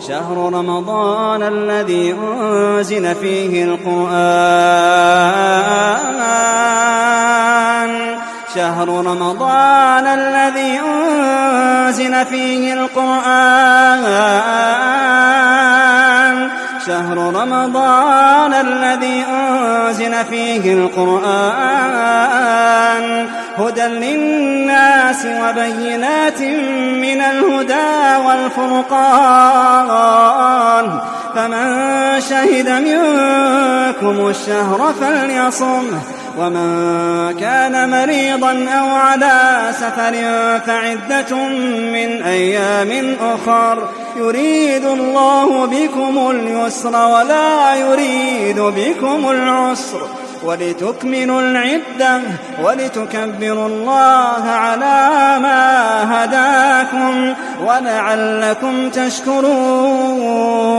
شهر رمضان الذي أنزل فيه القرآن شهر رمضان الذي أنزل فيه القرآن شهر رمضان الذي أنزل فيه القرآن هدى للناس وبينات من الهدى والفرقان فمن شهد منكم الشهر فليصمه ومن كان مريضا أو على سفر فعدة من أيام أخر يريد الله بكم اليسر ولا يريد بكم العسر ولتكملوا العدة ولتكبروا الله على ما هداكم ولعلكم تشكرون